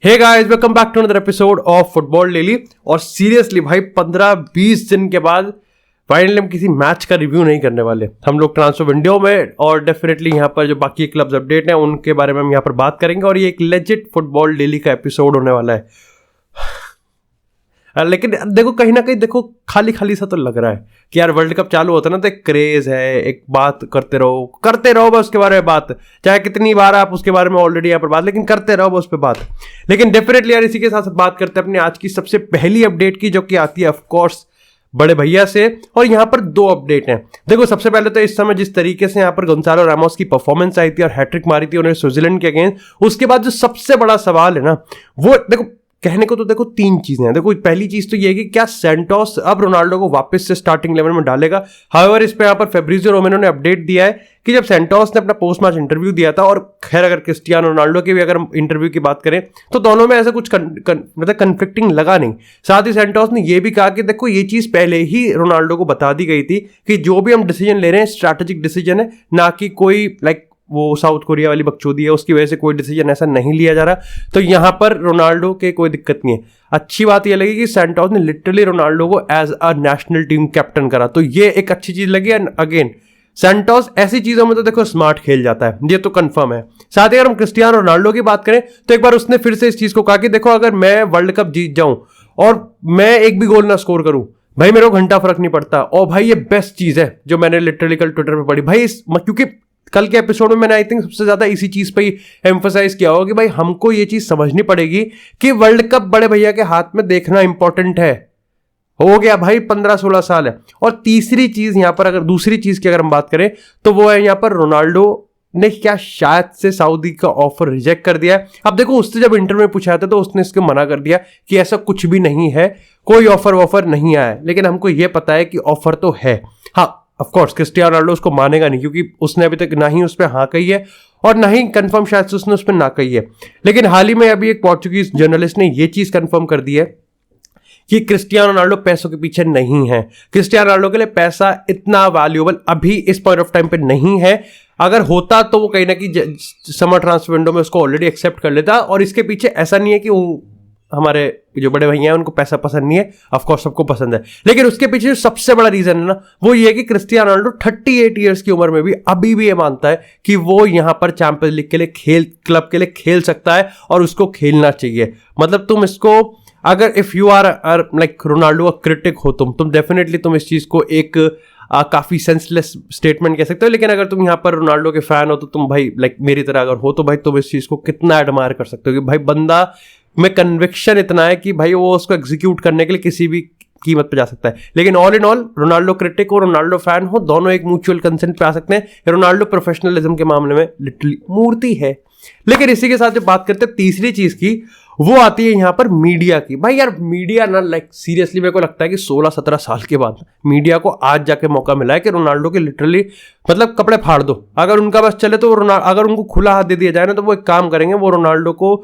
Hey guys, welcome back to another episode of football daily. और seriously भाई 15-20 दिन के बाद फाइनली हम किसी मैच का रिव्यू नहीं करने वाले। हम लोग ट्रांसफर विंडो में और डेफिनेटली यहाँ पर जो बाकी क्लब्स अपडेट हैं उनके बारे में हम यहाँ पर बात करेंगे और ये एक लेजिट फुटबॉल डेली का एपिसोड होने वाला है। लेकिन देखो कहीं ना कहीं देखो खाली खाली सा तो लग रहा है कि यार वर्ल्ड कप चालू होता है ना तो एक क्रेज है, एक बात करते रहो बस उसके बारे में बात, चाहे कितनी बार आप उसके बारे में ऑलरेडी यहाँ पर बात, लेकिन करते रहो बस पे बात। लेकिन डेफिनेटली यार इसी के साथ बात करते हैं अपने आज की सबसे पहली अपडेट की, जो कि आती है ऑफकोर्स बड़े भैया से। और यहाँ पर दो अपडेट हैं। देखो सबसे पहले तो इस समय जिस तरीके से यहाँ पर गोंसालो रामोस की परफॉर्मेंस आई थी और हैट्रिक मारी थी उन्होंने स्विट्जरलैंड के अगेंस्ट, उसके बाद जो सबसे बड़ा सवाल है ना वो देखो कहने को तो देखो तीन चीजें हैं। देखो पहली चीज तो ये है कि क्या सैंटोस अब रोनाल्डो को वापस से स्टार्टिंग 11 में डालेगा। हाउएवर इस पे यहाँ पर फेब्रिजियो रोमेनो ने अपडेट दिया है कि जब सैंटोस ने अपना पोस्ट मैच इंटरव्यू दिया था, और खैर अगर क्रिस्टियानो रोनाल्डो के भी अगर हम इंटरव्यू की बात करें तो दोनों में ऐसा कुछ मतलब कन्फ्लिक्टिंग लगा नहीं। साथ ही सैंटोस ने यह भी कहा कि देखो ये चीज पहले ही रोनाल्डो को बता दी गई थी कि जो भी हम डिसीजन ले रहे हैं स्ट्रैटेजिक डिसीजन है, ना कि कोई वो साउथ कोरिया वाली बकचोदी है, उसकी वजह से कोई डिसीजन ऐसा नहीं लिया जा रहा। तो यहां पर रोनाल्डो के कोई दिक्कत नहीं है। अच्छी बात यह लगी कि सैंटोस ने लिटरली रोनाल्डो को as a national team captain करा, तो ये एक अच्छी चीज लगी। एंड अगेन सैंटोस ऐसी चीजों में तो देखो स्मार्ट खेल जाता है, ये तो कंफर्म है। साथ ही अगर हम क्रिस्टियानो रोनाल्डो की बात करें तो एक बार उसने फिर से इस चीज को कहा कि देखो अगर मैं वर्ल्ड कप जीत जाऊं और मैं एक भी गोल ना स्कोर करूं भाई मेरे को घंटा फर्क नहीं पड़ता। और भाई ये बेस्ट चीज है जो मैंने लिटरली कल ट्विटर पे पढ़ी भाई, क्योंकि कल के एपिसोड में मैंने आई थिंक सबसे ज्यादा इसी चीज पे ही एम्फसाइज किया होगा कि भाई हमको ये चीज समझनी पड़ेगी कि वर्ल्ड कप बड़े भैया के हाथ में देखना इंपॉर्टेंट है। हो गया भाई 15-16 साल है। और तीसरी चीज यहां पर, अगर दूसरी चीज की अगर हम बात करें तो वो है यहां पर रोनाल्डो ने क्या शायद से सऊदी का ऑफर रिजेक्ट कर दिया है। अब देखो उससे जब इंटरव्यू में पूछा था तो उसने इसको मना कर दिया कि ऐसा कुछ भी नहीं है, कोई ऑफर नहीं आया है। लेकिन हमको यह पता है कि ऑफर तो है। हाँ ऑफ कोर्स क्रिस्टियानो रोनाल्डो उसको मानेगा नहीं, क्योंकि उसने अभी तक ना ही उस पर हाँ कही है और ना ही कंफर्म शायद से उसने उस पर ना कही है। लेकिन हाल ही में अभी एक पोर्चुगीज जर्नलिस्ट ने यह चीज कंफर्म कर दी है कि क्रिस्टियानो रोनाल्डो पैसों के पीछे नहीं है। क्रिस्टियानो रोनाल्डो के लिए पैसा इतना वैल्यूएबल अभी इस पॉइंट ऑफ टाइम पे नहीं है। अगर होता तो वो कहीं ना कहीं समर ट्रांसफर विंडो में उसको ऑलरेडी एक्सेप्ट कर लेता। और इसके पीछे ऐसा नहीं है कि हमारे जो बड़े भैया हैं उनको पैसा पसंद नहीं है, ऑफ कोर्स सबको पसंद है। लेकिन उसके पीछे जो सबसे बड़ा रीजन है ना वो ये है कि क्रिस्टियानो रोनाल्डो 38 इयर्स की उम्र में भी अभी भी ये मानता है कि वो यहां पर चैंपियंस लीग के लिए क्लब के लिए खेल सकता है और उसको खेलना चाहिए। मतलब तुम इसको अगर if you are like Ronaldo का क्रिटिक हो तुम डेफिनेटली तुम इस चीज को एक काफी सेंसलेस स्टेटमेंट कह सकते हो। लेकिन अगर तुम यहाँ पर रोनाल्डो के फैन हो तो तुम भाई लाइक मेरी तरह अगर हो तो भाई तुम इस चीज को कितना एडमायर कर सकते हो कि भाई बंदा में कन्विक्शन इतना है कि भाई वो उसको एग्जीक्यूट करने के लिए किसी भी कीमत पे जा सकता है। लेकिन all in all Ronaldo critic हो रोनाल्डो फैन हो दोनों एक म्यूचुअल कंसेंट पे आ सकते हैं। रोनाल्डो प्रोफेशनलिज्म के मामले में लिटरली मूर्ति है। लेकिन इसी के साथ जब बात करते हैं तीसरी चीज की, वो आती है यहाँ पर मीडिया की। भाई यार मीडिया ना लाइक सीरियसली मेरे को लगता है कि 16-17 साल के बाद मीडिया को आज जाके मौका मिला है कि रोनाल्डो के लिटरली मतलब कपड़े फाड़ दो। अगर उनका बस चले तो अगर उनको खुला हाथ दे दिया जाए ना तो वो एक काम करेंगे, वो रोनाल्डो को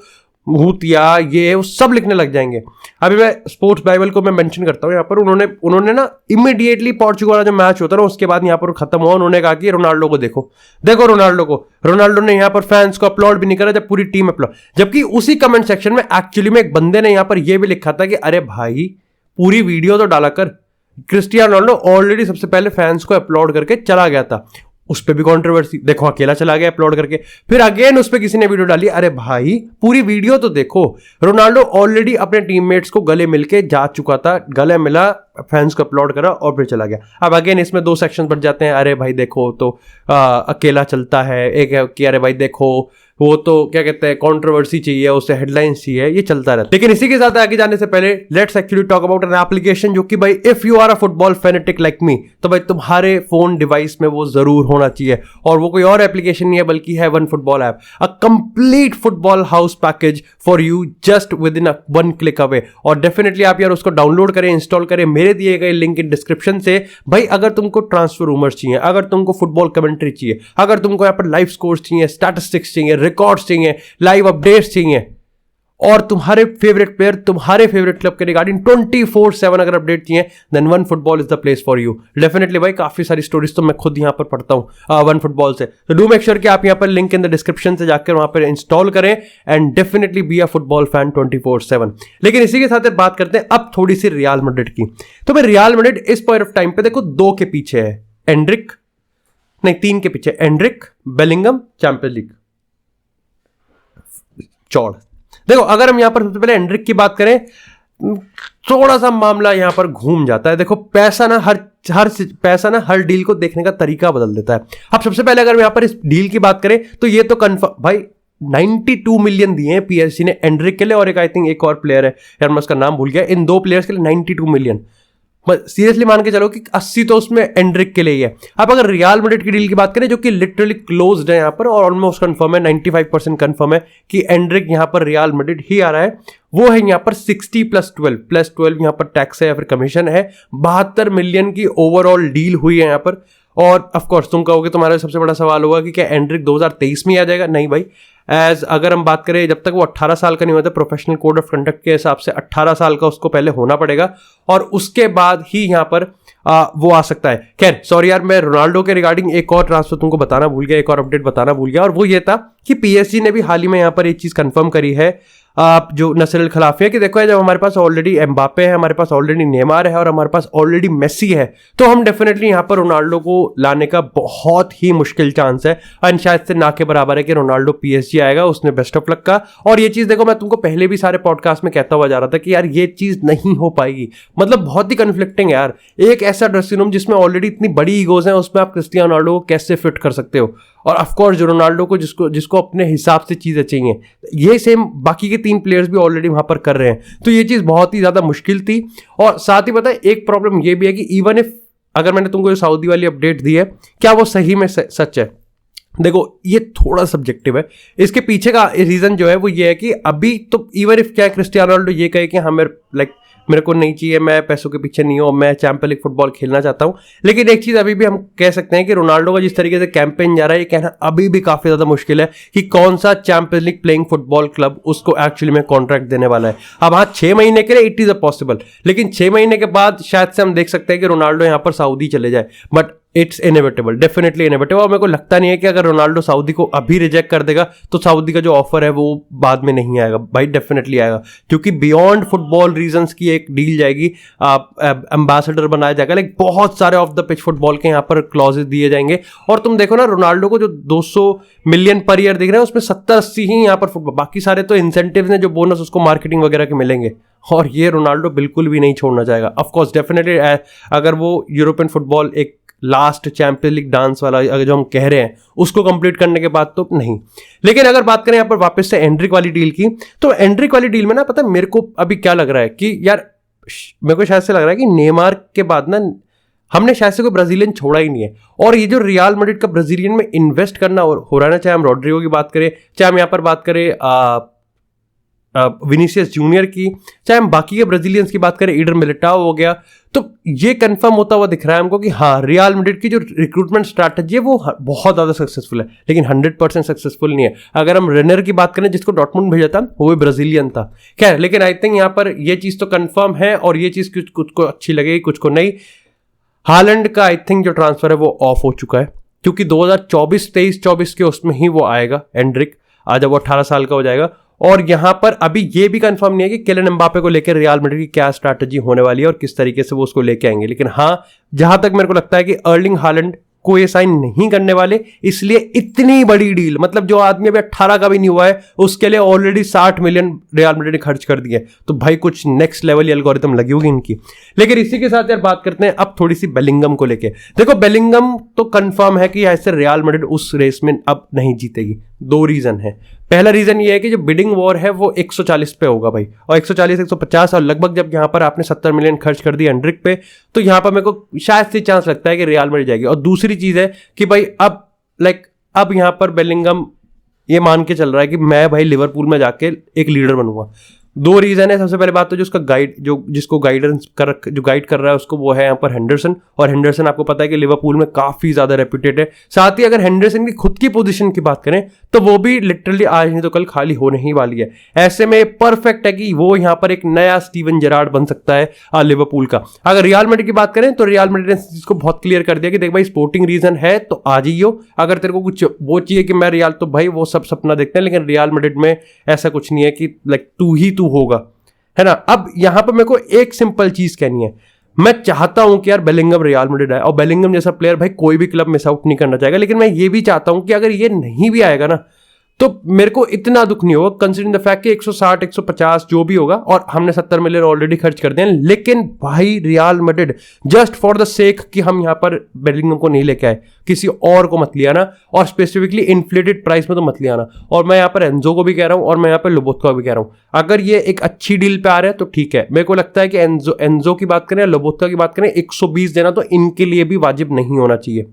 भूतिया ये वो सब लिखने लग जाएंगे। अभी मैं स्पोर्ट्स बाइबल को मैं मेंशन करता हूँ यहाँ पर, उन्होंने ना इमीडिएटली पोर्चुगल वाला जो मैच होता है ना उसके बाद यहाँ पर खत्म हुआ, उन्होंने कहा कि रोनाल्डो को देखो रोनाल्डो ने यहाँ पर फैंस को अपलॉड भी नहीं करा जब पूरी टीम अपलॉड। जबकि उसी कमेंट सेक्शन में एक्चुअली में एक बंदे ने यहाँ पर यह भी लिखा था कि अरे भाई पूरी वीडियो तो डाला कर। क्रिस्टियानो रोनाल्डो ऑलरेडी सबसे पहले फैंस को अपलोड करके चला गया था, उस पर भी कंट्रोवर्सी, देखो अकेला चला गया अपलोड करके, फिर अगेन उस पर किसी ने वीडियो डाली। अरे भाई पूरी वीडियो तो देखो। रोनाल्डो ऑलरेडी अपने टीममेट्स को गले मिलके जा चुका था, गले मिला, फैंस को अपलोड करा और फिर चला गया। अब अगेन इसमें दो सेक्शन बढ़ जाते हैं। अरे भाई देखो तो अकेला चलता है, एक है कि अरे भाई देखो वो तो क्या कहते हैं कंट्रोवर्सी चाहिए, उसे हेडलाइंस चाहिए, ये चलता रहता है। लेकिन इसी के साथ आगे जाने से पहले let's actually talk about an application जो कि भाई if you are a football fanatic like me तो भाई तुम्हारे फोन डिवाइस में वो जरूर होना चाहिए। और वो कोई और एप्लीकेशन नहीं है बल्कि है one football app, a complete football house package for you just with in one click away. और डेफिनेटली आप यार उसको डाउनलोड करें, इंस्टॉल करें मेरे दिए गए लिंक इन डिस्क्रिप्शन से। भाई अगर तुमको ट्रांसफर रूमर्स चाहिए, अगर तुमको फुटबॉल कमेंट्री चाहिए, अगर तुमको यहाँ पर लाइव स्कोर्स चाहिए, स्टैटिस्टिक्स चाहिए, रिकॉर्ड्स चाहिए, लाइव अपडेट्स चाहिए, और तुम्हारे फेवरेट प्लेयर, तुम्हारे फेवरेट क्लब के रिगार्डिंग 24/7 अगर अपडेट चाहिए, then one football is the place for you. Definitely भाई, काफी सारी स्टोरीज तो मैं खुद यहाँ पर पढ़ता हूँ वन फुटबॉल से, तो डू मेक श्योर कि आप यहाँ पर लिंक इन द डिस्क्रिप्शन से जाकर वहां पर इंस्टॉल करें and definitely be a football fan 24/7। लेकिन इसी के साथ बात करते हैं अब थोड़ी सी रियल मैड्रिड की। तो भाई रियल मैड्रिड इस पॉइंट ऑफ टाइम पे देखो 2 के पीछे है, एंड्रिक नहीं 3 के पीछे, एंड्रिक, बेलिंगम, चैंपियंस लीग चौड़। देखो अगर हम यहां पर सबसे पहले एंड्रिक की बात करें, थोड़ा सा मामला यहां पर घूम जाता है। देखो पैसा ना हर डील को देखने का तरीका बदल देता है। अब सबसे पहले अगर यहां पर इस डील की बात करें तो ये तो कंफर्म भाई 92 मिलियन दिए हैं पीएसजी ने एंड्रिक के लिए, और एक आई थिंक एक और प्लेयर है यार मैं उसका नाम भूल गया, इन 2 प्लेयर्स के लिए 92 मिलियन। सीरियसली मान के चलो कि 80 तो उसमें एंड्रिक के लिए ही है। अब अगर रियल मैड्रिड की डील की बात करें जो कि लिटरली क्लोज्ड है यहां पर और ऑलमोस्ट कंफर्म है, 95% कंफर्म है कि एंड्रिक यहां पर रियल मैड्रिड ही आ रहा है, वो है यहां पर 60 + 12 यहां पर टैक्स है या फिर कमीशन है। 72 मिलियन की ओवरऑल डील हुई है यहां पर। और ऑफ कोर्स तुम कहोगे, तुम्हारा सबसे बड़ा सवाल होगा कि क्या एंड्रिक 2023 में आ जाएगा? नहीं भाई, अगर हम बात करें जब तक वो 18 साल का नहीं होता, प्रोफेशनल कोड ऑफ कंडक्ट के हिसाब से 18 साल का उसको पहले होना पड़ेगा और उसके बाद ही यहां पर वो आ सकता है। खैर सॉरी यार, मैं रोनाल्डो के रिगार्डिंग एक और ट्रांसफर तुमको बताना भूल गया, एक और अपडेट बताना भूल गया, और वो ये था कि पीएसजी ने भी हाल ही में यहां पर एक चीज कंफर्म करी है जो नसर अल खिलाफी है कि देखो जब हमारे पास ऑलरेडी एम्बापे है, हमारे पास ऑलरेडी नेमार है और हमारे पास ऑलरेडी मेसी है, तो हम डेफिनेटली यहां पर रोनाल्डो को लाने का बहुत ही मुश्किल चांस है, और शायद से ना के बराबर है कि रोनाल्डो पीएसजी आएगा। उसने बेस्ट ऑफ लक का। और ये चीज देखो मैं तुमको पहले भी सारे पॉडकास्ट में कहता हुआ जा रहा था कि यार ये चीज नहीं हो पाएगी, मतलब बहुत ही कन्फ्लिक्टिंग है यार। एक ऐसा ड्रेसिंग रूम जिसमें ऑलरेडी इतनी बड़ी ईगोज हैं, उसमें आप क्रिस्टियानो रोनाल्डो को कैसे फिट कर सकते हो? और ऑफकोर्स जो रोनाल्डो को जिसको अपने हिसाब से चीजें चाहिए, ये सेम बाकी के 3 प्लेयर्स भी ऑलरेडी वहां पर कर रहे हैं, तो ये चीज बहुत ही ज्यादा मुश्किल थी। और साथ ही पता है एक प्रॉब्लम ये भी है कि इवन इफ अगर मैंने तुमको जो सऊदी वाली अपडेट दी है, क्या वो सही में सच है? देखो ये थोड़ा सब्जेक्टिव है। इसके पीछे का रीजन जो है वो ये है कि अभी तो इवन इफ क्या क्रिस्टियानो रोनाल्डो ये कहे कि हाँ मेरे को नहीं चाहिए, मैं पैसों के पीछे नहीं हूं, मैं चैंपियंस लीग फुटबॉल खेलना चाहता हूं, लेकिन एक चीज अभी भी हम कह सकते हैं कि रोनाल्डो का जिस तरीके से कैंपेन जा रहा है, ये कहना अभी भी काफी ज्यादा मुश्किल है कि कौन सा champions league playing football club उसको एक्चुअली में कॉन्ट्रैक्ट देने वाला है। अब हाँ 6 महीने के लिए इट इज अ पॉसिबल, लेकिन 6 महीने के बाद शायद से हम देख सकते हैं कि रोनाल्डो यहां पर सऊदी चले जाए, but it's inevitable, definitely inevitable. और मेरे को लगता नहीं है कि अगर रोनाल्डो सऊदी को अभी रिजेक्ट कर देगा तो सऊदी का जो ऑफर है वो बाद में नहीं आएगा भाई, डेफिनेटली आएगा, क्योंकि बियॉन्ड फुटबॉल रीजंस की एक डील जाएगी, एम्बेसडर बनाया जाएगा, लाइक बहुत सारे ऑफ द पिच फुटबॉल के यहाँ पर क्लॉजेस दिए जाएंगे। और तुम देखो ना रोनाल्डो को जो 200 मिलियन पर ईयर दिख रहे हैं उसमें 70-80 ही यहाँ पर फुटबॉल, बाकी सारे तो इंसेंटिव्स हैं जो बोनस उसको मार्केटिंग वगैरह के मिलेंगे, और ये रोनाल्डो बिल्कुल भी नहीं छोड़ना चाहेगा। ऑफकोर्स डेफिनेटली अगर वो यूरोपियन फुटबॉल एक लास्ट चैंपियंस लीग डांस वाला अगर जो हम कह रहे हैं उसको कंप्लीट करने के बाद तो नहीं। लेकिन अगर बात करें यहाँ पर वापस से एंड्रिक वाली डील की, तो एंड्रिक वाली डील में ना पता है मेरे को अभी क्या लग रहा है कि यार मेरे को शायद से लग रहा है कि नेमार के बाद ना हमने शायद से कोई ब्राजीलियन छोड़ा ही नहीं है, और ये जो रियल मैड्रिड का ब्राजीलियन में इन्वेस्ट करना हो रहा है ना, चाहे हम रॉड्रिगो की बात करें, चाहे हम यहाँ पर बात करें विनीसियस जूनियर की, चाहे हम बाकी के ब्राजीलियंस की बात करें, ईडर मिलिटाओ हो गया, तो ये कंफर्म होता हुआ दिख रहा है हमको कि हाँ रियल मैड्रिड की जो रिक्रूटमेंट स्ट्रैटेजी है वो बहुत ज़्यादा सक्सेसफुल है, लेकिन 100% सक्सेसफुल नहीं है। अगर हम रेनर की बात करें जिसको डॉर्टमुंड भेजा था वो भी ब्राजीलियन था, खैर, लेकिन आई थिंक यहाँ पर ये चीज़ तो कंफर्म है, और ये चीज़ कुछ को अच्छी लगेगी कुछ को नहीं। हालैंड का आई थिंक जो ट्रांसफर है वो ऑफ हो चुका है, क्योंकि 2023-24 के उसमें ही वो आएगा एंड्रिक, आज जब वो 18 साल का हो जाएगा। और यहां पर अभी ये भी कंफर्म नहीं है कि किलियन एम्बापे को लेकर रियल मैड्रिड की क्या स्ट्रैटेजी होने वाली है और किस तरीके से वो उसको लेके आएंगे, लेकिन हाँ जहां तक मेरे को लगता है कि अर्लिंग हालैंड को ये साइन नहीं करने वाले, इसलिए इतनी बड़ी डील, मतलब जो आदमी अभी 18 का भी नहीं हुआ है उसके लिए ऑलरेडी 60 मिलियन रियल मैड्रिड ने खर्च कर दिए, तो भाई कुछ नेक्स्ट लेवल एल्गोरिथम लगी होगी इनकी। लेकिन इसी के साथ यार बात करते हैं अब थोड़ी सी बेलिंगम को लेके। देखो बेलिंगम तो कंफर्म है कि ऐसे रियल मैड्रिड उस रेस में अब नहीं जीतेगी। 2 रीजन है। पहला रीजन ये है कि जो बिडिंग वॉर है वो 140 पे होगा भाई, और 140-150, और लगभग जब यहाँ पर आपने 70 मिलियन खर्च कर दिया एंड्रिक पे, तो यहाँ पर मेरे को शायद से चांस लगता है कि रियल मैड्रिड जाएगी। और दूसरी चीज है कि भाई अब यहाँ पर बेलिंगम ये मान के चल रहा है कि मैं भाई लिवरपूल में जाके एक लीडर बनूंगा। 2 रीजन है। सबसे पहले बात तो जो उसका गाइड जिसको गाइडेंस जो गाइड कर रहा है उसको, वो है यहाँ पर हेंडरसन, और हेंडरसन आपको पता है कि लिवरपूल में काफी ज्यादा रेप्यूटेड है। साथ ही अगर हेंडरसन की खुद की पोजीशन की बात करें तो वो भी लिटरली आज नहीं तो कल खाली होने ही वाली है। ऐसे में परफेक्ट है कि वो यहाँ पर एक नया स्टीवन जेरार्ड बन सकता है लिवरपूल का। अगर रियल मैड्रिड की बात करें तो रियल मैड्रिड ने इसको बहुत क्लियर कर दिया कि देख भाई स्पोर्टिंग रीजन है तो आ जाइयो, अगर तेरे को कुछ वो चाहिए कि मैं रियल, तो भाई वो सब सपना देखते हैं, लेकिन रियल मैड्रिड में ऐसा कुछ नहीं है कि लाइक तू ही तू होगा, है ना। अब यहां पर मेरे को एक सिंपल चीज कहनी है, मैं चाहता हूं कि यार बेलिंगम रियल मैड्रिड आए, और बेलिंगम जैसा प्लेयर भाई कोई भी क्लब मिस आउट नहीं करना चाहेगा, लेकिन मैं ये भी चाहता हूं कि अगर ये नहीं भी आएगा ना तो मेरे को इतना दुख नहीं होगा, कंसीडरिंग द फैक्ट कि 160 150 जो भी होगा, और हमने 70 मिलियन ऑलरेडी खर्च कर दिए, लेकिन भाई real Madrid just for the sake कि हम यहां पर बेलिंगम को नहीं लेके आए, किसी और को मत लिया ना, और स्पेसिफिकली इन्फ्लेटेड प्राइस में तो मत लिया ना। और मैं यहां पर एंजो को भी कह रहा हूं और मैं यहां पर लोबोत्का को भी कह रहा हूं, अगर ये एक अच्छी डील पे आ रहे हैं तो ठीक है। मेरे को लगता है कि एंजो की बात करें या लोबोत्का की बात करें, 120 देना तो इनके लिए भी वाजिब नहीं होना चाहिए।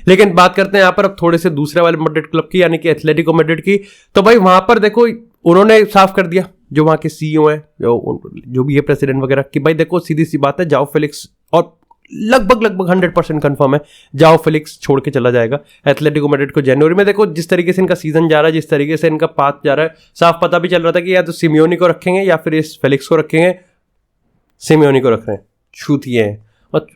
लेकिन बात करते हैं यहां पर अब थोड़े से दूसरे वाले मैड्रिड क्लब की, यानी कि एथलेटिको मैड्रिड की। तो भाई वहां पर देखो उन्होंने साफ कर दिया, जो वहां के सीईओ है, जो भी है प्रेसिडेंट वगैरह, कि भाई देखो सीधी सी बात है, जाओ फेलिक्स, और लगभग 100% कंफर्म है जाओ फेलिक्स छोड़ के चला जाएगा एथलेटिको मैड्रिड को जनवरी में। देखो जिस तरीके से इनका सीजन जा रहा है, जिस तरीके से इनका पाथ जा रहा है, साफ पता भी चल रहा था कि या तो सिमियोनी को रखेंगे या फिर इस फेलिक्स को रखेंगे। सिमियोनी को रख रहे हैं, छूत ये है, और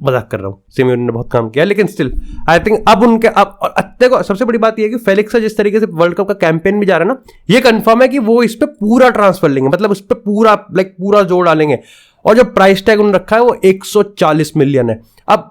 मजाक कर रहा हूँ, सिमियोनी ने बहुत काम किया, लेकिन स्टिल आई थिंक अब उनके अब देखो सबसे बड़ी बात यह है कि फेलिक्स जिस तरीके से वर्ल्ड कप का कैंपेन भी जा रहा है ना, ये कंफर्म है कि वो इस पे पूरा ट्रांसफर लेंगे, मतलब उस पे पूरा पूरा जोर डालेंगे, और जो प्राइस टैग उन्होंने रखा है वो 140 मिलियन है। अब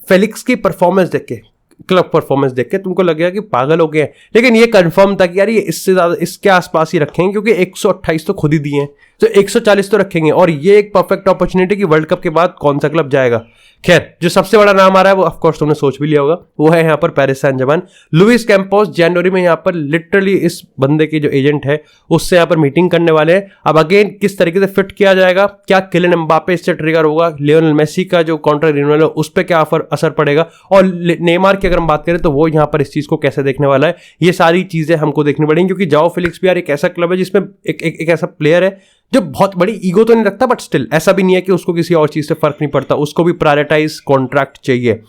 फेलिक्स की परफॉर्मेंस देख के, क्लब परफॉर्मेंस देख के तुमको लगेगा कि पागल हो गए हैं, लेकिन ये कंफर्म था कि यार ये इससे ज्यादा इसके आसपास ही रखेंगे, क्योंकि 128 तो खुद ही दिए हैं, तो 140 तो रखेंगे, और ये एक परफेक्ट अपॉर्चुनिटी कि वर्ल्ड कप के बाद कौन सा क्लब जाएगा। खैर जो सबसे बड़ा नाम आ रहा है वो ऑफकोर्स तुमने सोच भी लिया होगा, वो है यहाँ पर Paris Saint Germain. Luis Campos जनवरी में यहाँ पर लिटरली इस बंदे के जो एजेंट है उससे यहाँ पर मीटिंग करने वाले हैं। अब अगेन किस तरीके से फिट किया जाएगा, क्या किलियन एम्बापे इससे ट्रिगर होगा, लियोनेल मेसी का जो कॉन्ट्रैक्ट रिन्यूअल है उस पर क्या असर पड़ेगा, और नेमार की अगर हम बात करें तो वो यहाँ पर इस चीज को कैसे देखने वाला है, ये सारी चीजें हमको देखनी पड़ेंगी। क्योंकि जाओ फेलिक्स भी यार एक ऐसा क्लब है जिसमें एक ऐसा प्लेयर है जो बहुत बड़ी ईगो तो नहीं रखता, बट स्टिल ऐसा भी नहीं है कि उसको किसी और चीज से फर्क नहीं पड़ता, उसको भी प्रायोरिटाइज कॉन्ट्रैक्ट चाहिए।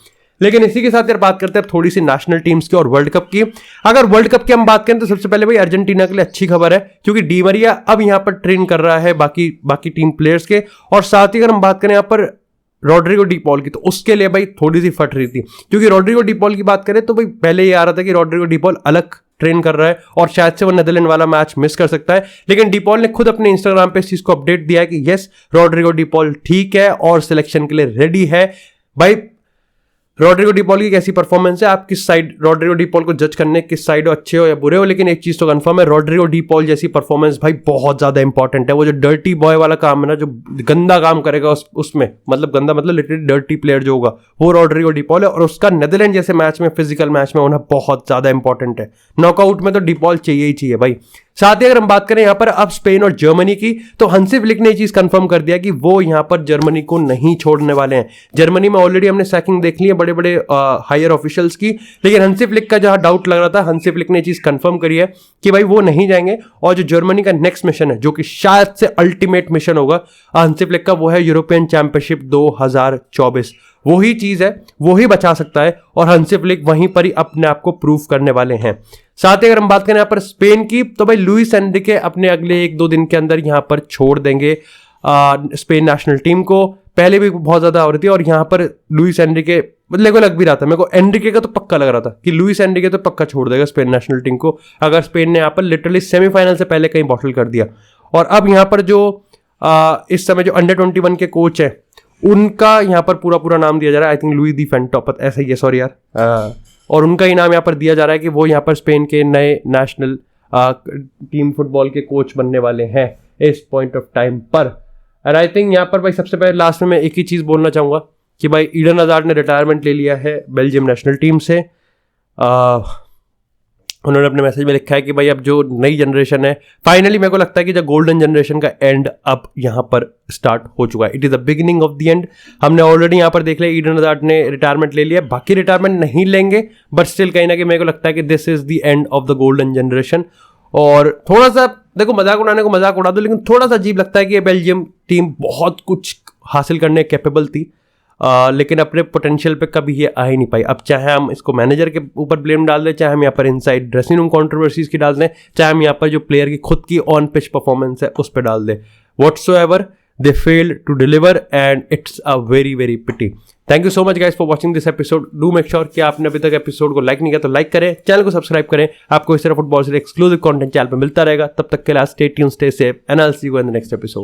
लेकिन इसी के साथ यार बात करते हैं थोड़ी सी नेशनल टीम्स की और वर्ल्ड कप की। अगर वर्ल्ड कप की हम बात करें तो सबसे पहले भाई अर्जेंटीना के लिए अच्छी खबर है, क्योंकि डी मरिया अब यहां पर ट्रेन कर रहा है बाकी टीम प्लेयर्स के, और साथ ही अगर हम बात करें यहां पर रॉड्रिगो डी पॉल की, तो उसके लिए भाई थोड़ी सी फट रही थी, क्योंकि रॉड्रिगो डी पॉल की बात करें तो भाई पहले ये आ रहा था कि रॉड्रिगो डी पॉल अलग ट्रेन कर रहा है और शायद से वो नेदरलैंड वाला मैच मिस कर सकता है, लेकिन डी पॉल ने खुद अपने इंस्टाग्राम पे इस चीज को अपडेट दिया है कि यस रॉड्रिगो डी पॉल ठीक है और सिलेक्शन के लिए रेडी है। भाई रॉड्रिगो डी पॉल की कैसी परफॉर्मेंस है, आप किस साइड रॉड्रिगो डी पॉल को जज करने किस साइड हो, अच्छे हो या बुरे हो, लेकिन एक चीज तो कंफर्म है रॉड्रिगो डी पॉल जैसी परफॉर्मेंस भाई बहुत ज्यादा इंपॉर्टेंट है। वो जो डर्टी बॉय वाला काम है ना, जो गंदा काम करेगा उसमें, मतलब गंदा मतलब लिटरली डर्टी प्लेयर जो होगा वो रॉड्रिगो डी पॉल है, और उसका नेदरलैंड जैसे मैच में फिजिकल मैच में होना बहुत ज्यादा इंपॉर्टेंट है। नॉकआउट में तो डी पॉल चाहिए ही चाहिए भाई। साथ ही अगर हम बात करें यहां पर अब स्पेन और जर्मनी की, तो हंसी फ्लिक ने ये चीज कंफर्म कर दिया कि वो यहां पर जर्मनी को नहीं छोड़ने वाले हैं। जर्मनी में ऑलरेडी हमने सैकिंग देख ली है बड़े बड़े हायर ऑफिशियल्स की, लेकिन हंसी फ्लिक का जहां डाउट लग रहा था, हंसी फ्लिक ने ये चीज कंफर्म करी है कि भाई वो नहीं जाएंगे, और जो जर्मनी का नेक्स्ट मिशन है जो कि शायद से अल्टीमेट मिशन होगा हंसी फ्लिक का, वो है यूरोपियन चैंपियनशिप 2024। वही चीज है, वही बचा सकता है, और हंसी फ्लिक वहीं पर ही अपने आप को प्रूव करने वाले हैं। साथ ही अगर हम बात करें यहाँ पर स्पेन की, तो भाई लुइस एनरिके अपने अगले 1-2 दिन के अंदर यहाँ पर छोड़ देंगे स्पेन नेशनल टीम को। पहले भी बहुत ज्यादा हो रही थी, और यहाँ पर लुइस एनरिके मतलब को लग भी रहा था, मेरे को एनरिके का तो पक्का लग रहा था कि लुइस एनरिके तो पक्का छोड़ देगा स्पेन नेशनल टीम को, अगर स्पेन ने यहाँ पर लिटरली सेमीफाइनल से पहले कहीं बॉटल कर दिया। और अब यहाँ पर जो इस समय जो अंडर 21 के कोच है उनका यहाँ पर पूरा नाम दिया जा रहा है, आई थिंक लुई दी फेंटोपत ऐसा ही है, सॉरी यार, और उनका ही नाम यहाँ पर दिया जा रहा है कि वो यहाँ पर स्पेन के नए नेशनल टीम फुटबॉल के कोच बनने वाले हैं इस पॉइंट ऑफ टाइम पर। एंड आई थिंक यहाँ पर भाई सबसे पहले लास्ट में मैं एक ही चीज़ बोलना चाहूँगा कि भाई ईडन हज़ार्ड ने रिटायरमेंट ले लिया है बेल्जियम नेशनल टीम से। उन्होंने अपने मैसेज में लिखा है कि भाई अब जो नई जनरेशन है, फाइनली मेरे को लगता है कि जो गोल्डन जनरेशन का एंड अब यहाँ पर स्टार्ट हो चुका है। It is the beginning of the end. हमने ऑलरेडी यहाँ पर देख लिया ईडन हज़ार्ड ने रिटायरमेंट ले लिया, बाकी रिटायरमेंट नहीं लेंगे, बट स्टिल कहीं ना कहीं मेरे को लगता है कि this is the end of the golden generation. और थोड़ा सा देखो मजाक उड़ाने को मजाक उड़ा दो, लेकिन थोड़ा सा अजीब लगता है कि ये बेल्जियम टीम बहुत कुछ हासिल करने कैपेबल थी, लेकिन अपने पोटेंशियल पे कभी ये आ ही नहीं पाई। अब चाहे हम इसको मैनेजर के ऊपर ब्लेम डाल दें, चाहे हम यहाँ पर इनसाइड ड्रेसिंग रूम कॉन्ट्रोवर्सीज की डाल दें, चाहे हम यहाँ पर जो प्लेयर की खुद की ऑन पिच परफॉर्मेंस है उस पर डाल दें, whatsoever they failed to deliver and it's a very very pity. Thank you so much guys for watching this episode. Do make sure कि आपने अभी तक एपिसोड को लाइक नहीं किया तो लाइक करें, चैनल को सब्सक्राइब करें। आपको इस तरह फुटबॉल से एक्सक्लूसिव कंटेंट चैनल पे मिलता रहेगा। तब तक के लिए stay tuned, stay safe and I will see you in the next episode.